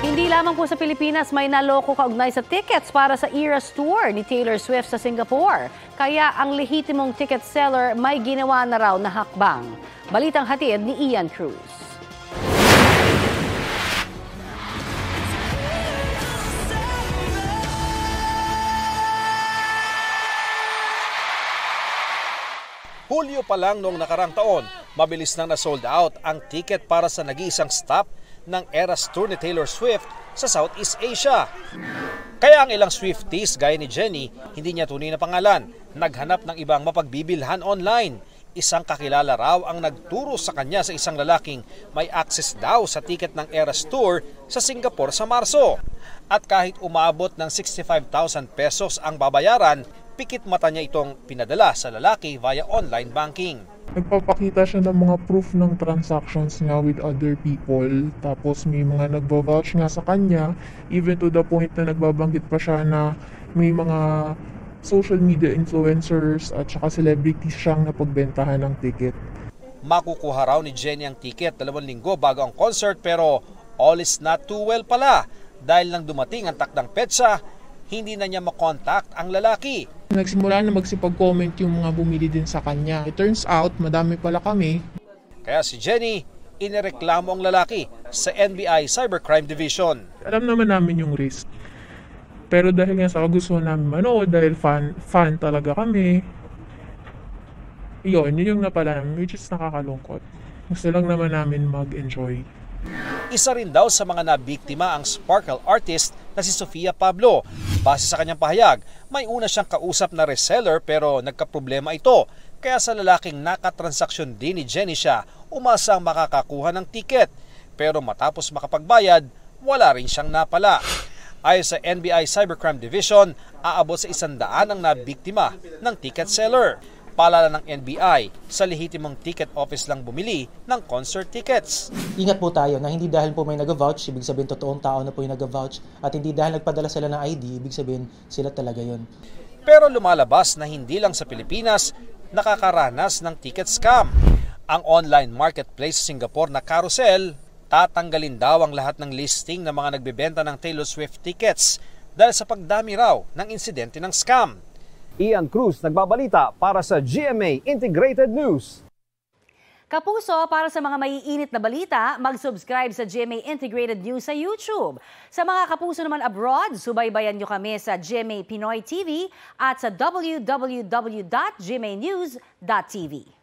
Hindi lamang po sa Pilipinas may naloko kaugnay sa tickets para sa Eras Tour ni Taylor Swift sa Singapore. Kaya ang lehitimong ticket seller may ginawa na raw na hakbang. Balitang hatid ni Ian Cruz. Hulyo pa lang noong nakarang taon, mabilis nang na-sold out ang ticket para sa nag-iisang stop ng Eras Tour ni Taylor Swift sa Southeast Asia. Kaya ang ilang Swifties gaya ni Jenny, hindi niya tunay na pangalan, naghanap ng ibang mapagbibilhan online. Isang kakilala raw ang nagturo sa kanya sa isang lalaking may access daw sa ticket ng Eras Tour sa Singapore sa Marso. At kahit umabot ng 65,000 pesos ang babayaran, pikit mata niya itong pinadala sa lalaki via online banking. Nagpapakita siya ng mga proof ng transactions niya with other people. Tapos may mga nagba-vouch nga sa kanya, even to the point na nagbabanggit pa siya na may mga social media influencers at saka celebrities siyang napagbentahan ng ticket. Makukuha raw ni Jenny ang ticket 2 linggo bago ang concert, pero all is not too well pala. Dahil nang dumating ang takdang petsa, hindi na niya makontakt ang lalaki. Nagsimula na magsipag-comment yung mga bumili din sa kanya. It turns out, madami pala kami. Kaya si Jenny, inireklamo ang lalaki sa NBI Cybercrime Division. Alam naman namin yung risk. Pero dahil nga sa kagustuhan namin manood, dahil fan talaga kami, yun yung napala namin, which is nakakalungkot. Gusto lang naman namin mag-enjoy. Isa rin daw sa mga nabiktima ang sparkle artist na si Sofia Pablo. Base sa kanyang pahayag, may una siyang kausap na reseller pero nagkaproblema ito. Kaya sa lalaking nakatransaksyon din ni Jenny siya, umasang makakakuha ng ticket. Pero matapos makapagbayad, wala rin siyang napala. Ayon sa NBI Cybercrime Division, aabot sa 100 ang nabiktima ng ticket seller. Paalala ng NBI, sa lehitimong ticket office lang bumili ng concert tickets. Ingat po tayo na hindi dahil po may nag-vouch, ibig sabihin totoong tao na po yung nag-vouch, at hindi dahil nagpadala sila ng ID, ibig sabihin sila talaga yun. Pero lumalabas na hindi lang sa Pilipinas nakakaranas ng ticket scam. Ang online marketplace sa Singapore na Carousel, tatanggalin daw ang lahat ng listing ng mga nagbebenta ng Taylor Swift tickets dahil sa pagdami raw ng insidente ng scam. Ian Cruz nagbabalita para sa GMA Integrated News. Kapuso, para sa mga maiinit na balita, mag-subscribe sa GMA Integrated News sa YouTube. Sa mga kapuso naman abroad, subaybayan nyo kami sa GMA Pinoy TV at sa www.gmanews.tv.